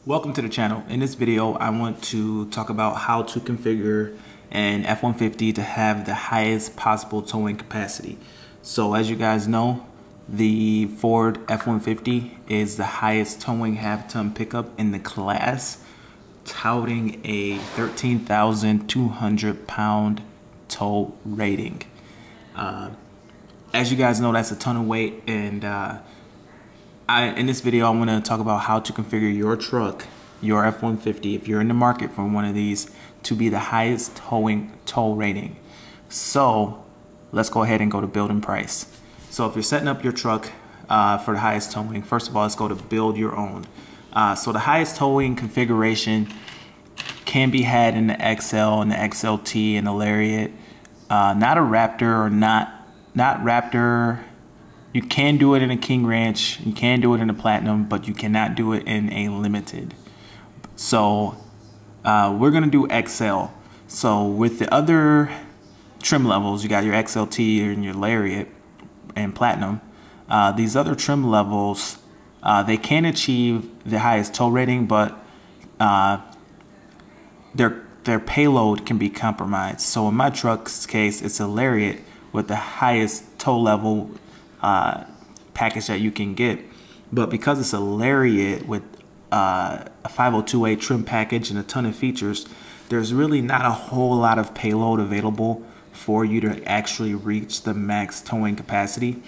Welcome to the channel. In this video, I want to talk about how to configure an F-150 to have the highest possible towing capacity. So as you guys know, the Ford F-150 is the highest towing half-ton pickup in the class, touting a 13,200 pound tow rating. As you guys know, that's a ton of weight, and in this video, I want to talk about how to configure your truck, your F-150, if you're in the market for one of these, to be the highest tow rating. So let's go ahead and go to build and price. So if you're setting up your truck for the highest towing, first of all, let's go to build your own. So the highest towing configuration can be had in the XL and the XLT and the Lariat. Not a Raptor or not Raptor. You can do it in a King Ranch, you can do it in a Platinum, but you cannot do it in a Limited. So we're gonna do XL. So with the other trim levels, you got your XLT and your Lariat and Platinum. These other trim levels, they can achieve the highest tow rating, but their payload can be compromised. So in my truck's case, it's a Lariat with the highest tow level package that you can get, but because it's a Lariat with a 502A trim package and a ton of features, there's really not a whole lot of payload available for you to actually reach the max towing capacity.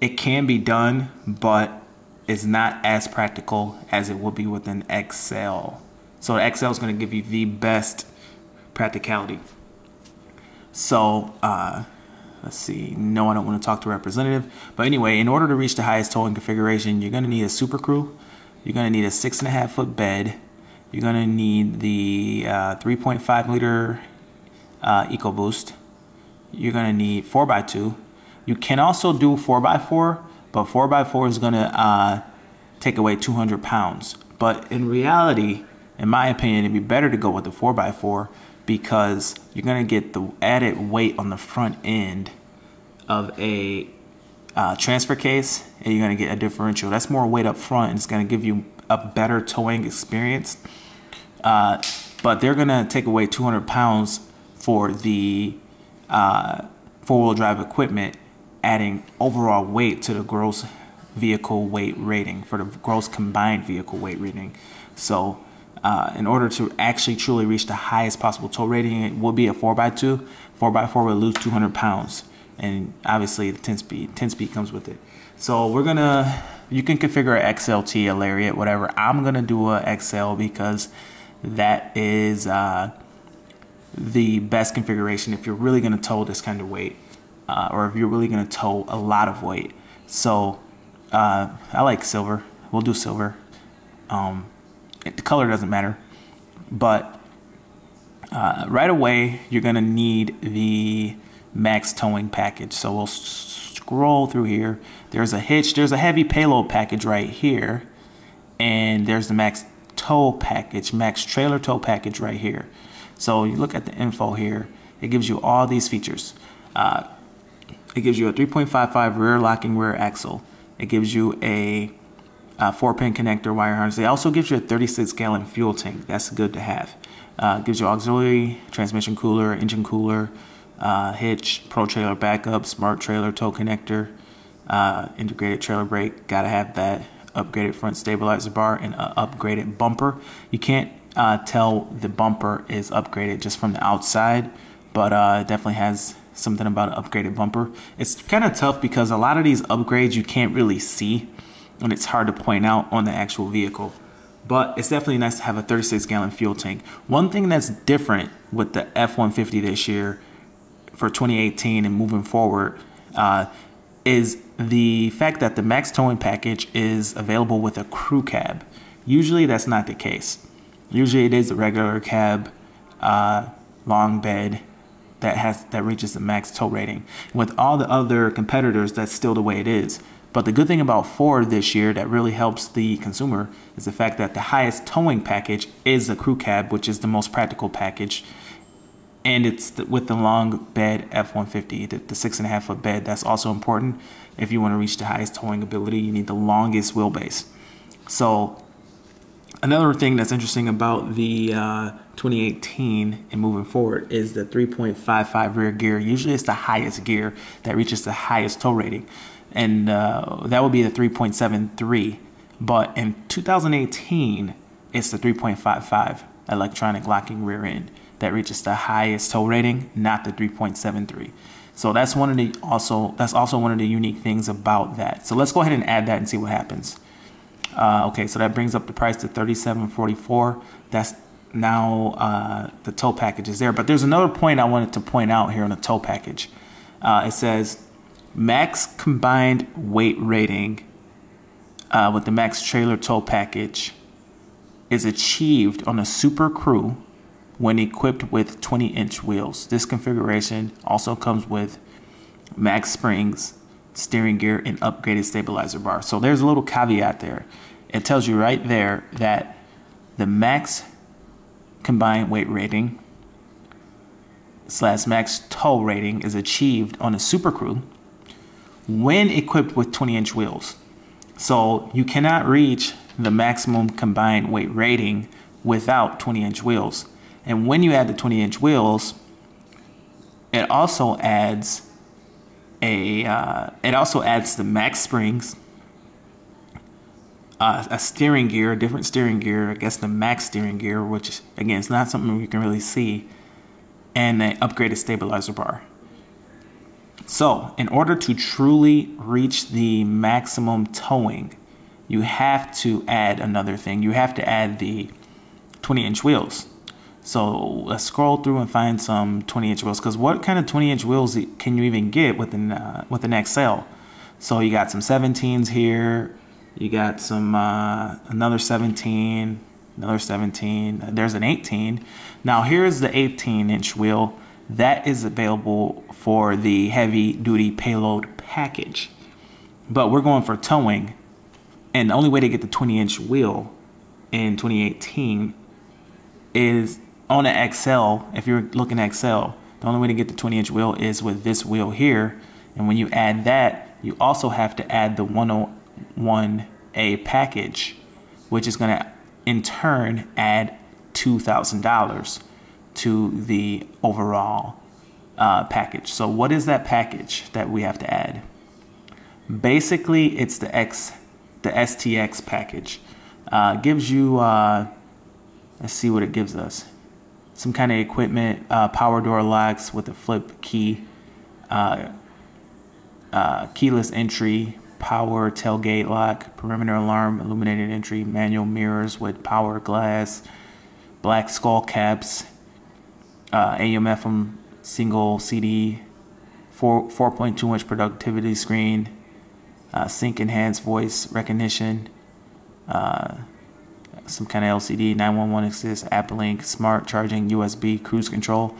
It can be done, but it's not as practical as it would be with an XL. So the XL is going to give you the best practicality. So let's see. No, I don't want to talk to a representative. But anyway, in order to reach the highest towing configuration, you're going to need a Super Crew. You're going to need a 6.5 foot bed. You're going to need the 3.5 liter EcoBoost. You're going to need 4x2. You can also do 4x4, but 4x4 is going to take away 200 pounds. But in reality, in my opinion, it'd be better to go with the 4x4 because you're going to get the added weight on the front end of a transfer case, and you're going to get a differential. That's more weight up front, and it's going to give you a better towing experience. But they're going to take away 200 pounds for the four-wheel drive equipment, adding overall weight to the gross vehicle weight rating, for the gross combined vehicle weight rating. So in order to actually truly reach the highest possible tow rating, it will be a 4x2. 4x4 will lose 200 pounds. And obviously the 10-speed comes with it. So you can configure a XLT, a Lariat, whatever. I'm gonna do a XL because that is the best configuration if you're really gonna tow this kind of weight, or if you're really gonna tow a lot of weight. So I like silver. We'll do silver. The color doesn't matter, but right away you're gonna need the max towing package. So we'll scroll through here. There's a hitch, there's a heavy payload package right here, and there's the max tow package, max trailer tow package right here. So you look at the info here, it gives you all these features. It gives you a 3.55 rear locking rear axle. It gives you a 4-pin connector wire harness. It also gives you a 36-gallon fuel tank. That's good to have. It gives you auxiliary transmission cooler, engine cooler, hitch, pro trailer backup, smart trailer tow connector, integrated trailer brake. Gotta have that. Upgraded front stabilizer bar and an upgraded bumper. You can't tell the bumper is upgraded just from the outside, but it definitely has something about an upgraded bumper. It's kind of tough because a lot of these upgrades you can't really see, and it's hard to point out on the actual vehicle. But it's definitely nice to have a 36-gallon fuel tank. One thing that's different with the F-150 this year for 2018 and moving forward is the fact that the max towing package is available with a crew cab. Usually that's not the case. Usually it is a regular cab, long bed that reaches the max tow rating. With all the other competitors, that's still the way it is. But the good thing about Ford this year that really helps the consumer is the fact that the highest towing package is the crew cab, which is the most practical package. And it's with the long bed F-150, the 6.5 foot bed. That's also important. If you want to reach the highest towing ability, you need the longest wheelbase. So Another thing that's interesting about the 2018 and moving forward is the 3.55 rear gear. Usually it's the highest gear that reaches the highest tow rating, and that would be the 3.73. But in 2018, it's the 3.55 electronic locking rear end that reaches the highest tow rating, not the 3.73. So that's also one of the unique things about that. So let's go ahead and add that and see what happens. Okay, so that brings up the price to $37.44. That's now the tow package is there. But there's another point I wanted to point out here on the tow package. It says max combined weight rating with the max trailer tow package is achieved on a Super Crew when equipped with 20-inch wheels. This configuration also comes with max springs, steering gear, and upgraded stabilizer bar. So there's a little caveat there. It tells you right there that the max combined weight rating / max tow rating is achieved on a Super Crew when equipped with 20-inch wheels. So you cannot reach the maximum combined weight rating without 20-inch wheels. And when you add the 20-inch wheels, it also adds the max springs, a steering gear, a different steering gear, I guess the max steering gear, which again, it's not something you can really see, and an upgraded stabilizer bar. So in order to truly reach the maximum towing, you have to add another thing. You have to add the 20-inch wheels. So let's scroll through and find some 20-inch wheels, because what kind of 20-inch wheels can you even get with an XL? So you got some 17s here, you got some another 17, another 17. There's an 18. Now here's the 18-inch wheel that is available for the heavy-duty payload package, but we're going for towing, and the only way to get the 20-inch wheel in 2018 is on an XL. If you're looking at XL, the only way to get the 20-inch wheel is with this wheel here. And when you add that, you also have to add the 101A package, which is going to in turn add $2,000 to the overall package. So what is that package that we have to add? Basically, it's the STX package. Gives you let's see what it gives us. Some kind of equipment, power door locks with a flip key, keyless entry, power tailgate lock, perimeter alarm, illuminated entry, manual mirrors with power glass, black skull caps, AM/FM single CD, 4.2-inch productivity screen, sync enhanced voice recognition, some kind of LCD, 911 assist, Apple Link, smart charging, USB, cruise control.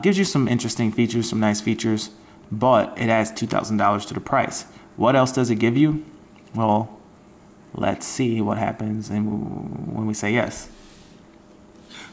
Gives you some interesting features, some nice features, but it adds $2,000 to the price. What else does it give you? Well, let's see what happens when we say yes.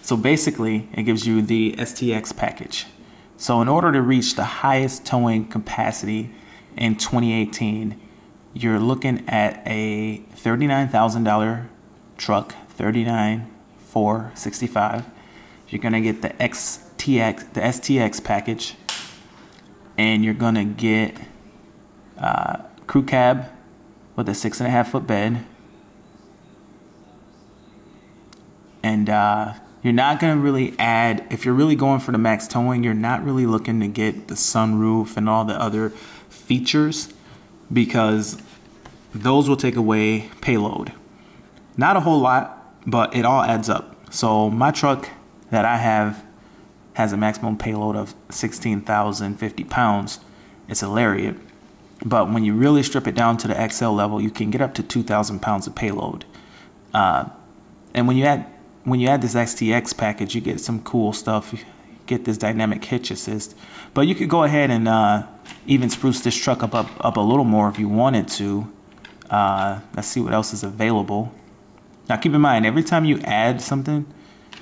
So basically, it gives you the STX package. So in order to reach the highest towing capacity in 2018, you're looking at a $39,000 truck, $39,465. You're gonna get the STX package, and you're gonna get crew cab with a 6.5-foot bed, and you're not gonna really add, if you're really going for the max towing, you're not really looking to get the sunroof and all the other features, because those will take away payload. Not a whole lot, but it all adds up. So my truck that I have has a maximum payload of 16,050 pounds. It's a Lariat. But when you really strip it down to the XL level, you can get up to 2,000 pounds of payload. And when you add this STX package, you get some cool stuff. You get this dynamic hitch assist. But you could go ahead and even spruce this truck up a little more if you wanted to. Let's see what else is available. Now keep in mind, every time you add something,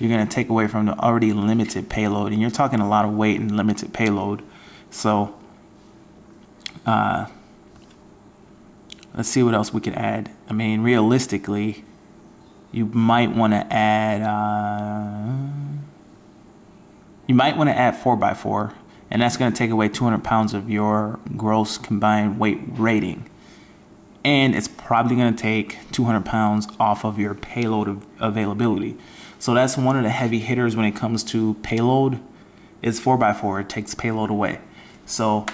you're going to take away from the already limited payload. And you're talking a lot of weight and limited payload. So let's see what else we could add. I mean, realistically, you might want to add 4x4, and that's going to take away 200 pounds of your gross combined weight rating. And it's probably going to take 200 pounds off of your payload availability. So that's one of the heavy hitters when it comes to payload, is 4x4. It takes payload away. So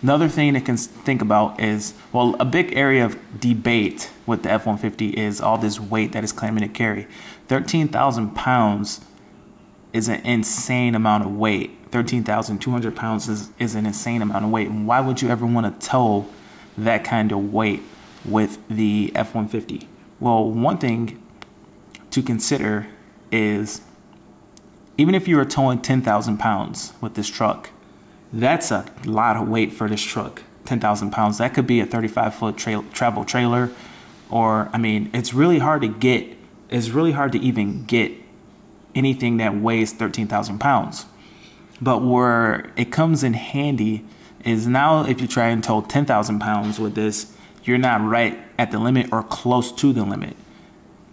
another thing to think about is, well, a big area of debate with the F-150 is all this weight that it's claiming to carry. 13,000 pounds is an insane amount of weight. 13,200 pounds is an insane amount of weight. And why would you ever want to tow that kind of weight with the F-150? Well, one thing to consider is, even if you were towing 10,000 pounds with this truck, that's a lot of weight for this truck. 10,000 pounds. That could be a 35-foot travel trailer, or, I mean, it's really hard to even get anything that weighs 13,000 pounds. But where it comes in handy is, now if you try and tow 10,000 pounds with this, you're not right at the limit or close to the limit.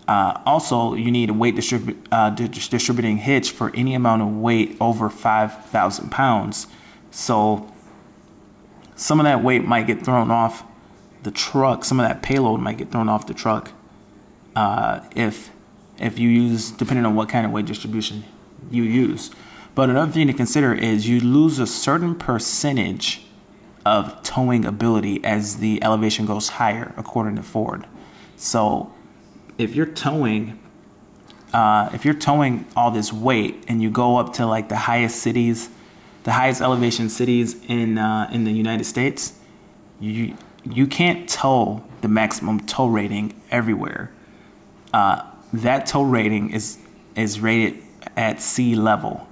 Also, you need a weight distributing hitch for any amount of weight over 5,000 pounds. So some of that weight might get thrown off the truck. Some of that payload might get thrown off the truck if you use, depending on what kind of weight distribution you use. But another thing to consider is you lose a certain percentage of towing ability as the elevation goes higher, according to Ford. So if you're towing all this weight and you go up to like the highest elevation cities in the United States, you can't tow the maximum tow rating everywhere. That tow rating is rated at sea level.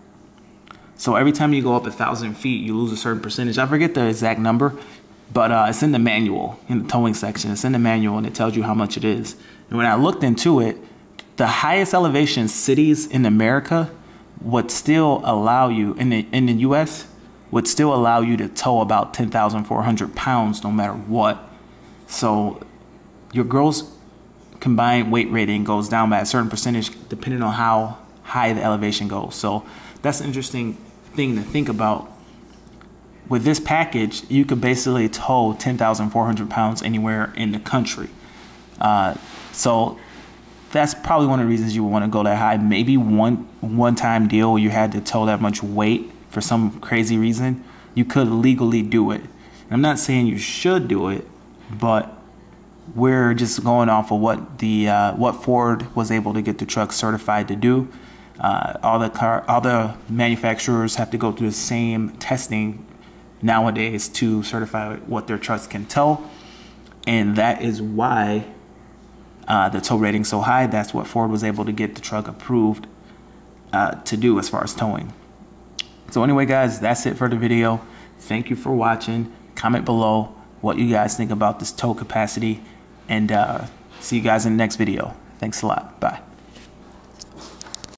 So every time you go up 1,000 feet, you lose a certain percentage. I forget the exact number, but it's in the manual, in the towing section. It's in the manual, and it tells you how much it is. And when I looked into it, the highest elevation cities in America would still allow you, in the U.S., would still allow you to tow about 10,400 pounds no matter what. So your gross combined weight rating goes down by a certain percentage depending on how high the elevation goes. So that's an interesting thing to think about. With this package, you could basically tow 10,400 pounds anywhere in the country. So that's probably one of the reasons you would want to go that high. Maybe one-time deal where you had to tow that much weight for some crazy reason, you could legally do it. And I'm not saying you should do it, but we're just going off of what Ford was able to get the truck certified to do. All the manufacturers have to go through the same testing nowadays to certify what their trucks can tow, and that is why the tow rating's so high. That's what Ford was able to get the truck approved to do as far as towing. So anyway, guys, that's it for the video. Thank you for watching. Comment below what you guys think about this tow capacity, and see you guys in the next video. Thanks a lot. Bye.